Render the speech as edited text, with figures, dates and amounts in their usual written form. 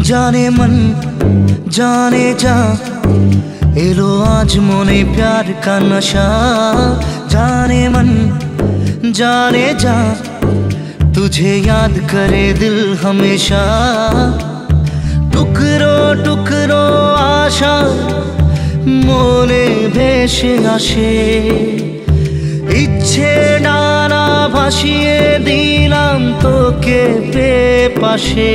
जाने मन जाने जा एलो आज मोने प्यार का नशा। जाने मन जाने जा तुझे याद करे दिल हमेशा। टुकरो टुकरो आशा मोने भेसे आसे इच्छे डाना भासिए दिलाम तोके पे पाशे।